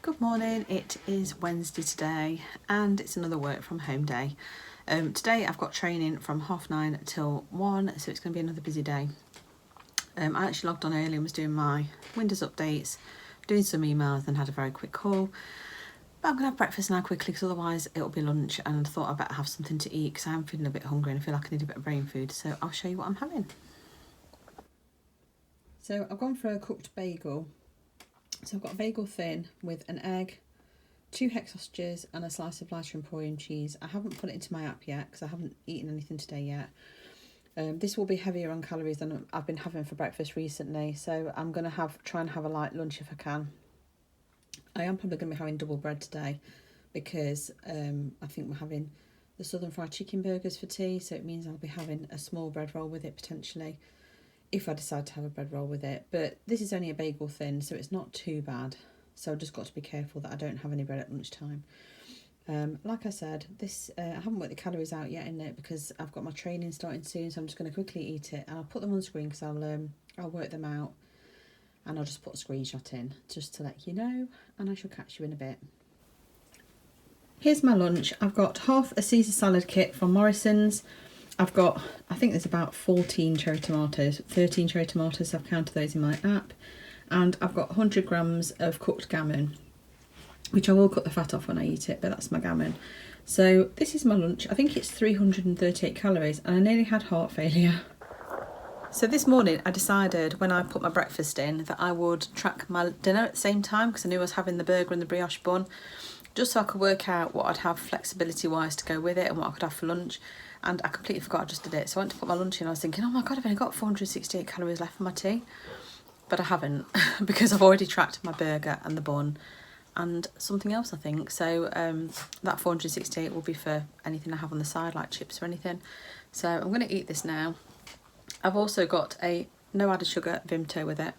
Good morning, it is Wednesday today and it's another work from home day. Today I've got training from 9:30 till 1, so it's going to be another busy day. I actually logged on early and was doing my Windows updates, doing some emails, then had a very quick call. But I'm going to have breakfast now quickly because otherwise it'll be lunch, and I thought I'd better have something to eat because I'm feeling a bit hungry and I feel like I need a bit of brain food, so I'll show you what I'm having. So I've gone for a cooked bagel. So I've got a bagel thin with an egg, 2 hex sausages and a slice of lighter Emporium cheese. I haven't put it into my app yet because I haven't eaten anything today yet. This will be heavier on calories than I've been having for breakfast recently, so I'm going to try and have a light lunch if I can. I am probably going to be having double bread today because I think we're having the Southern Fried Chicken burgers for tea, so it means I'll be having a small bread roll with it potentially, if I decide to have a bread roll with it. But this is only a bagel thin, so it's not too bad. So I've just got to be careful that I don't have any bread at lunchtime. Like I said, this I haven't worked the calories out yet in it because I've got my training starting soon, so I'm just going to quickly eat it. And I'll put them on screen because I'll work them out. And I'll just put a screenshot in just to let you know, and I shall catch you in a bit. Here's my lunch. I've got half a Caesar salad kit from Morrison's. I've got, I think there's about 14 cherry tomatoes, 13 cherry tomatoes, I've counted those in my app. And I've got 100 grams of cooked gammon, which I will cut the fat off when I eat it, but that's my gammon. So this is my lunch. I think it's 338 calories, and I nearly had heart failure. So this morning I decided when I put my breakfast in that I would track my dinner at the same time because I knew I was having the burger and the brioche bun, just so I could work out what I'd have flexibility wise to go with it and what I could have for lunch. And I completely forgot I just did it. So I went to put my lunch in. I was thinking, oh my God, I've only got 468 calories left for my tea. But I haven't because I've already tracked my burger and the bun and something else, I think. So that 468 will be for anything I have on the side, like chips or anything. So I'm going to eat this now. I've also got a no added sugar Vimto with it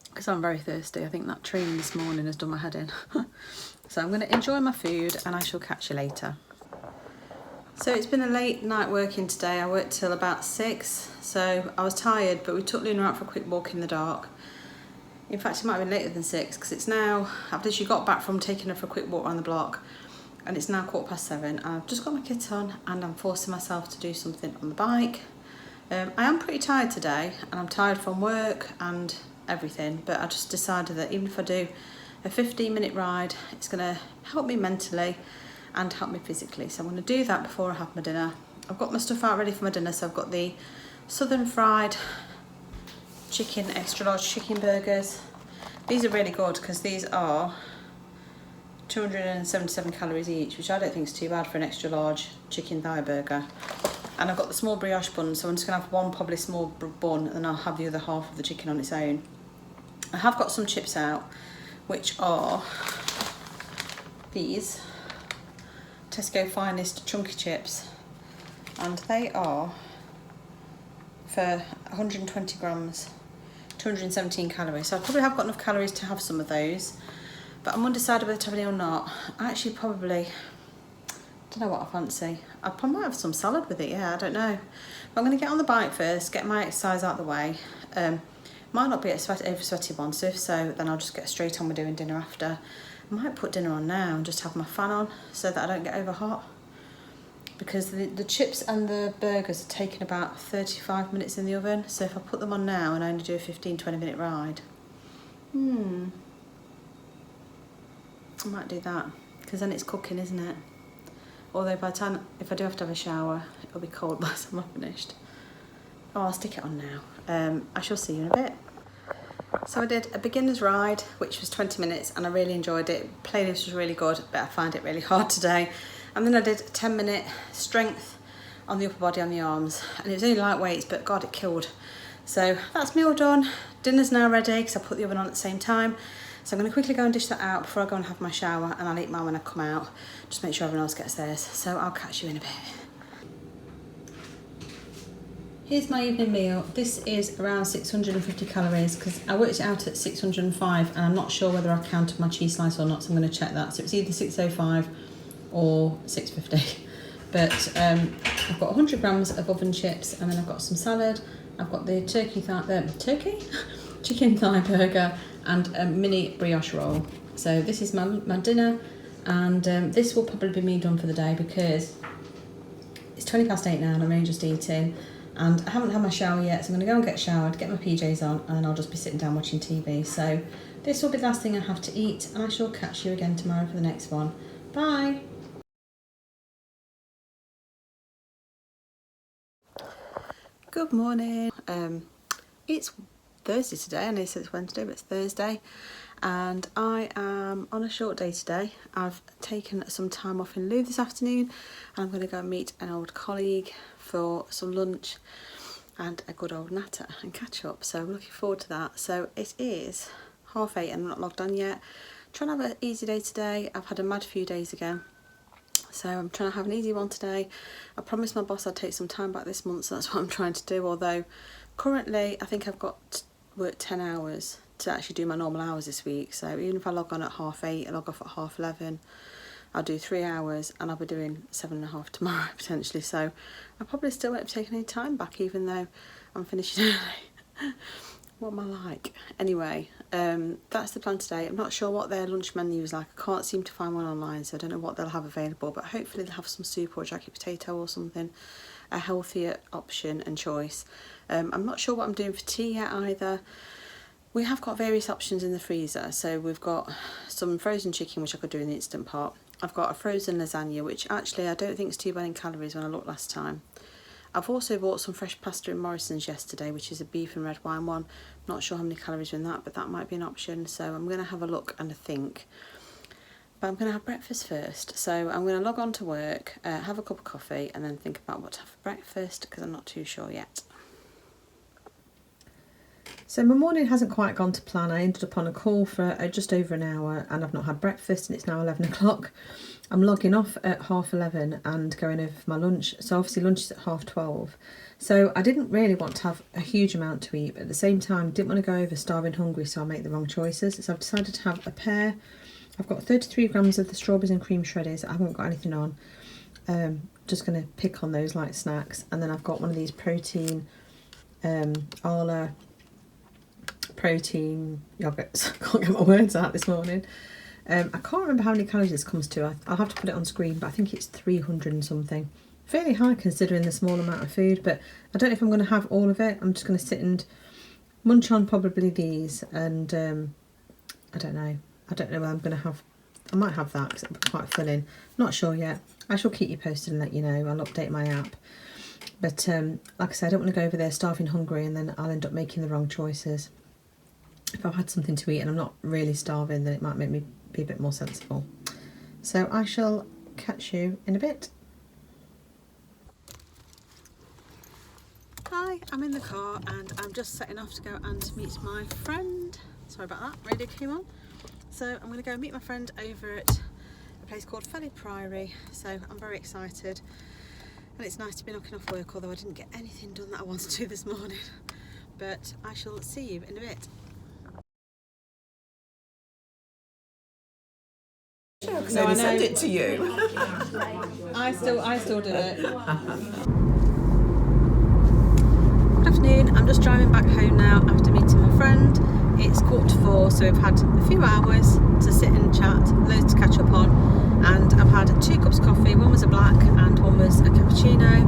because I'm very thirsty. I think that training this morning has done my head in. So I'm going to enjoy my food and I shall catch you later. So it's been a late night working today. I worked till about 6, so I was tired, but we took Luna out for a quick walk in the dark. In fact, it might have been later than 6 because it's now, I've literally got back from taking her for a quick walk around the block, and it's now 7:15. I've just got my kit on and I'm forcing myself to do something on the bike. I am pretty tired today, and I'm tired from work and everything, but I just decided that even if I do a 15-minute ride, it's going to help me mentally and help me physically. So I'm going to do that before I have my dinner. I've got my stuff out ready for my dinner, so I've got the Southern Fried Chicken extra large chicken burgers. These are really good because these are 277 calories each, which I don't think is too bad for an extra large chicken thigh burger. And I've got the small brioche bun, so I'm just going to have one probably small bun and then I'll have the other half of the chicken on its own. I have got some chips out, which are these Tesco Finest chunky chips, and they are for 120 grams, 217 calories. So I probably have got enough calories to have some of those, but I'm undecided whether to have any or not. I actually probably don't know what I fancy. I probably might have some salad with it, yeah, I don't know. But I'm going to get on the bike first, get my exercise out of the way. Might not be a over sweaty one, so if so, then I'll just get straight on with doing dinner after. I might put dinner on now and just have my fan on so that I don't get over hot, because the chips and the burgers are taking about 35 minutes in the oven, so if I put them on now and only do a 15-20 minute ride, I might do that, because then it's cooking, isn't it? Although by the time, if I do have to have a shower, it'll be cold by the time I'm finished. Oh, I'll stick it on now. I shall see you in a bit. So I did a beginner's ride, which was 20 minutes, and I really enjoyed it. Playlist was really good, but I find it really hard today. And then I did a 10-minute strength on the upper body, on the arms, and it was only light weights, but God, it killed. So that's me all done. Dinner's now ready because I put the oven on at the same time. So I'm going to quickly go and dish that out before I go and have my shower, and I'll eat mine when I come out. Just make sure everyone else gets theirs. So I'll catch you in a bit. Here's my evening meal. This is around 650 calories because I worked it out at 605, and I'm not sure whether I counted my cheese slice or not, so I'm going to check that. So it's either 605 or 650. But I've got 100 grams of oven chips, and then I've got some salad. I've got the chicken thigh burger, and a mini brioche roll. So this is my dinner, and this will probably be me done for the day because it's 8:20 now and I'm only just eating, and I haven't had my shower yet, so I'm going to go and get showered, get my PJs on, and I'll just be sitting down watching TV. So this will be the last thing I have to eat, and I shall catch you again tomorrow for the next one. Bye! Good morning. It's Thursday today. I know it says it's Wednesday, but it's Thursday, and I am on a short day today. I've taken some time off in lieu this afternoon, and I'm going to go and meet an old colleague for some lunch and a good old natter and catch up. So I'm looking forward to that. So it is 8:30 and I'm not logged on yet. Trying to have an easy day today. I've had a mad few days again, so I'm trying to have an easy one today. I promised my boss I'd take some time back this month, so that's what I'm trying to do. Although currently I think I've got work 10 hours to actually do my normal hours this week. So even if I log on at 8:30, I log off at 11:30, I'll do 3 hours, and I'll be doing 7.5 tomorrow potentially. So I probably still won't be taking any time back, even though I'm finishing early. What am I like? Anyway, that's the plan today. I'm not sure what their lunch menu is like. I can't seem to find one online, so I don't know what they'll have available, but hopefully they'll have some soup or jacket potato or something, a healthier option and choice. I'm not sure what I'm doing for tea yet either. We have got various options in the freezer. So we've got some frozen chicken, which I could do in the Instant Pot. I've got a frozen lasagna, which actually I don't think is too bad in calories when I looked last time. I've also bought some fresh pasta in Morrison's yesterday, which is a beef and red wine one. Not sure how many calories are in that, but that might be an option. So I'm going to have a look and a think. But I'm going to have breakfast first. So I'm going to log on to work, have a cup of coffee, and then think about what to have for breakfast, because I'm not too sure yet. So my morning hasn't quite gone to plan. I ended up on a call for just over an hour, and I've not had breakfast, and it's now 11 o'clock. I'm logging off at 11:30 and going over for my lunch. So obviously lunch is at 12:30. So I didn't really want to have a huge amount to eat, but at the same time didn't want to go over starving hungry, so I'll make the wrong choices. So I've decided to have a pear. I've got 33 grams of the strawberries and cream shredders. I haven't got anything on. Just going to pick on those like snacks. And then I've got one of these protein Arla protein yogurts. I can't get my words out this morning. I can't remember how many calories this comes to. I'll have to put it on screen, but I think it's 300 and something. Fairly high considering the small amount of food, but I don't know if I'm going to have all of it. I'm just going to sit and munch on probably these, and I don't know what I'm going to have. I might have that because it'll be quite filling. Not sure yet. I shall keep you posted and let you know. I'll update my app. But like I said, I don't want to go over there starving hungry and then I'll end up making the wrong choices. If I've had something to eat and I'm not really starving, then it might make me be a bit more sensible. So I shall catch you in a bit. Hi, I'm in the car and I'm just setting off to go and meet my friend. Sorry about that, radio came on. So I'm going to go meet my friend over at a place called Felly Priory. So I'm very excited, and it's nice to be knocking off work, although I didn't get anything done that I wanted to this morning. But I shall see you in a bit. So I send it to you. I still do it. Good afternoon. I'm just driving back home now after meeting my friend. It's 4:15, so we've had a few hours to sit and chat, loads to catch up on, and I've had 2 cups of coffee. One was a black and one was a cappuccino,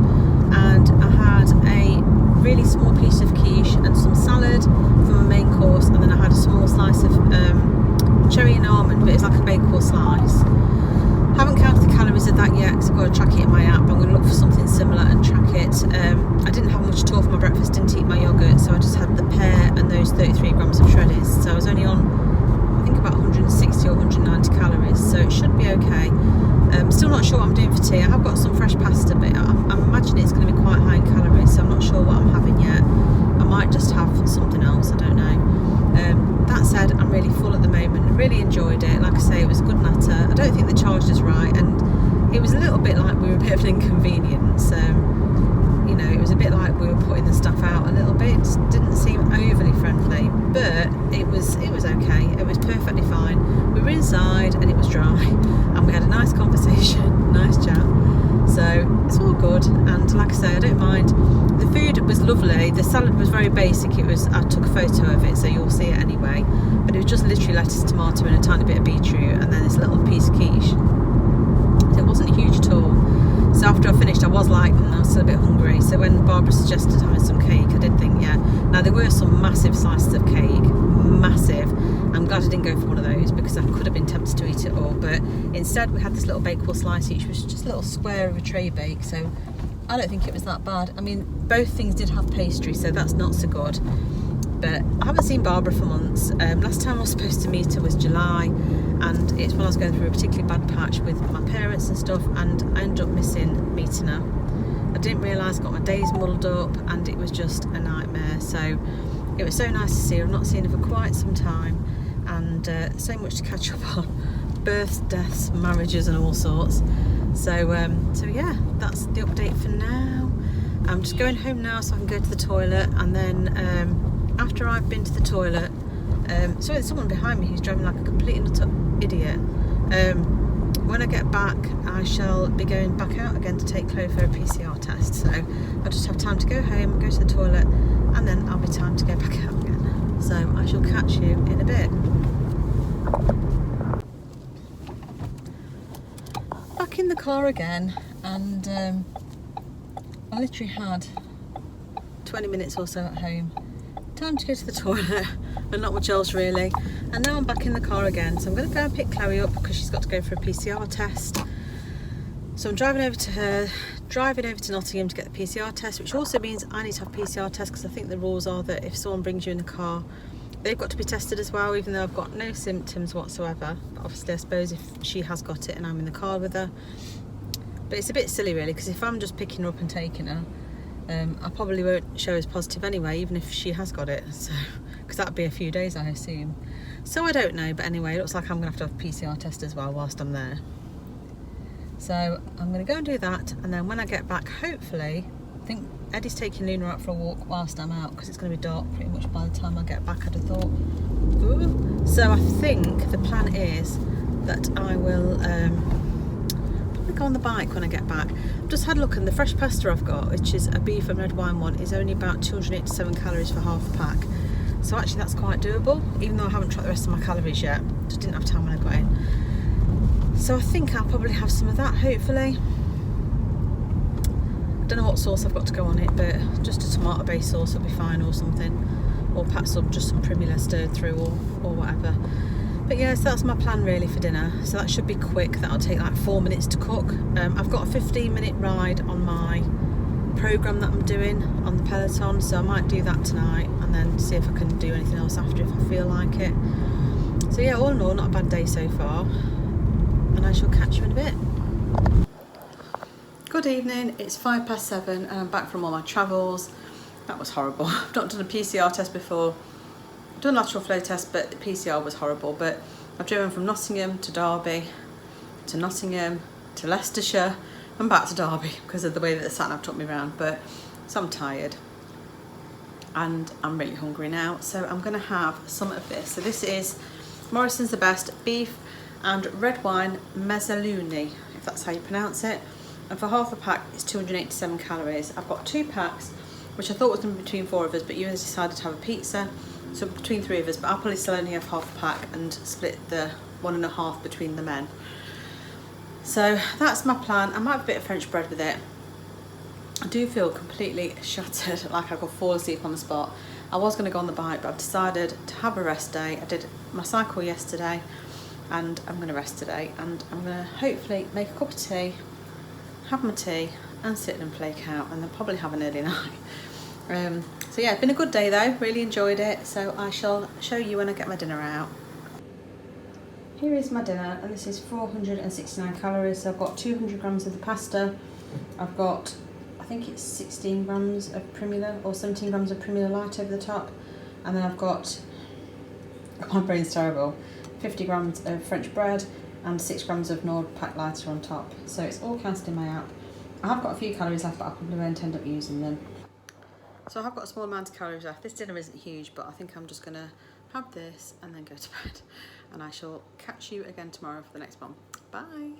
and I had a really small piece of quiche and some salad for my main course, and then I had a small slice of cherry and almond, but it's like a bakewell slice. Haven't counted the calories of that yet because I've got to track it in my app. I'm going to look for something similar and track it. I didn't have much at all for my breakfast, didn't eat my yoghurt, so I just had the pear and those 33 grams of shredders. So I was only on, I think, about 160 or 190 calories, so it should be okay. Still not sure what I'm doing for tea. I have got some fresh pasta, but I'm imagining it's going to be quite high in calories, so I'm not sure what I'm having yet. I might just have something else, I don't know. That said, I'm really full at the moment. Really enjoyed it. Like I say, it was a good natter. I don't think they charged us right, and it was a little bit like we were a bit of an inconvenience. You know, it was a bit like we were putting the stuff out a little bit. It just didn't seem overly friendly, but it was okay. It was perfectly fine. We were inside and it was dry, and we had a nice conversation, nice chat. So it's all good, and like I say, I don't mind. The food was lovely. The salad was very basic. I took a photo of it, so you'll see it anyway. But it was just literally lettuce, tomato, and a tiny bit of beetroot, and then this little piece of quiche. So it wasn't huge at all. So after I finished, I was like, I was still a bit hungry. So when Barbara suggested having some cake, I did think, yeah. Now there were some massive slices of cake, massive. I'm glad I didn't go for one of those because I could have been tempted to eat it all. But instead, we had this little bakewell slice each, which was just a little square of a tray bake. So I don't think it was that bad. I mean, both things did have pastry, so that's not so good. But I haven't seen Barbara for months. Last time I was supposed to meet her was July, and it's when I was going through a particularly bad patch with my parents and stuff, and I ended up missing meeting her. I didn't realise I got my days muddled up, and it was just a nightmare. So it was so nice to see her. I've not seen her for quite some time, and so much to catch up on. Births, deaths, marriages and all sorts. So yeah, that's the update for now. I'm just going home now so I can go to the toilet, and then after I've been to the toilet, so there's someone behind me who's driving like a complete and utter idiot. When I get back, I shall be going back out again to take Chloe for a PCR test. So I'll just have time to go home, go to the toilet, and then I'll be time to go back out again. So I shall catch you in a bit. Back in the car again, and I literally had 20 minutes or so at home. Time to go to the toilet, and not much else really. And now I'm back in the car again, so I'm going to go and pick Chloe up because she's got to go for a PCR test. So I'm driving over to Nottingham to get the PCR test, which also means I need to have PCR test because I think the rules are that if someone brings you in the car, they've got to be tested as well, even though I've got no symptoms whatsoever. But obviously I suppose if she has got it and I'm in the car with her. But it's a bit silly really, because if I'm just picking her up and taking her, I probably won't show as positive anyway, even if she has got it. So, because that'd be a few days, I assume. So I don't know, but anyway, it looks like I'm going to have a PCR test as well whilst I'm there. So I'm going to go and do that, and then when I get back, hopefully, I think Eddie's taking Luna out for a walk whilst I'm out, because it's going to be dark pretty much by the time I get back, I'd have thought. Ooh. So I think the plan is that I will probably go on the bike when I get back. I've just had a look, and the fresh pasta I've got, which is a beef and red wine one, is only about 287 calories for half a pack. So actually that's quite doable, even though I haven't tracked the rest of my calories yet. Just didn't have time when I got in. So I think I'll probably have some of that, hopefully. I don't know what sauce I've got to go on it, but just a tomato based sauce will be fine, or something. Or perhaps just some primula stirred through, or whatever. But yeah, so that's my plan really for dinner. So that should be quick. That'll take like 4 minutes to cook. I've got a 15-minute ride on my programme that I'm doing on the Peloton, so I might do that tonight and then see if I can do anything else after if I feel like it. So yeah, all in all, not a bad day so far, and I shall catch you in a bit. Good evening, it's 7:05 and I'm back from all my travels. That was horrible. I've not done a PCR test before. I've done a lateral flow test, but the PCR was horrible. But I've driven from Nottingham to Derby, to Nottingham, to Leicestershire, and back to Derby because of the way that the sat-nav took me around. But so I'm tired and I'm really hungry now, so I'm going to have some of this. So this is Morrison's The Best beef and red wine mezzaluni, if that's how you pronounce it. And for half a pack, it's 287 calories. I've got 2 packs, which I thought was going to be between 4 of us, but you guys decided to have a pizza, so between 3 of us. But I'll probably still only have half a pack and split the 1.5 between the men. So that's my plan. I might have a bit of French bread with it. I do feel completely shattered, like I could fall asleep on the spot. I was going to go on the bike, but I've decided to have a rest day. I did my cycle yesterday, and I'm going to rest today. And I'm going to hopefully make a cup of tea, have my tea, and sit and flake out, and then probably have an early night. So yeah, it's been a good day though. Really enjoyed it. So I shall show you when I get my dinner out. Here is my dinner, and this is 469 calories. So I've got 200 grams of the pasta. I've got, I think it's 16 grams of primula, or 17 grams of primula light over the top. And then I've got, my brain's terrible, 50 grams of French bread and 6 grams of Nord pack lighter on top. So it's all counted in my app. I have got a few calories left, but I probably won't end up using them. So I have got a small amount of calories left. This dinner isn't huge, but I think I'm just going to have this and then go to bed. And I shall catch you again tomorrow for the next one. Bye.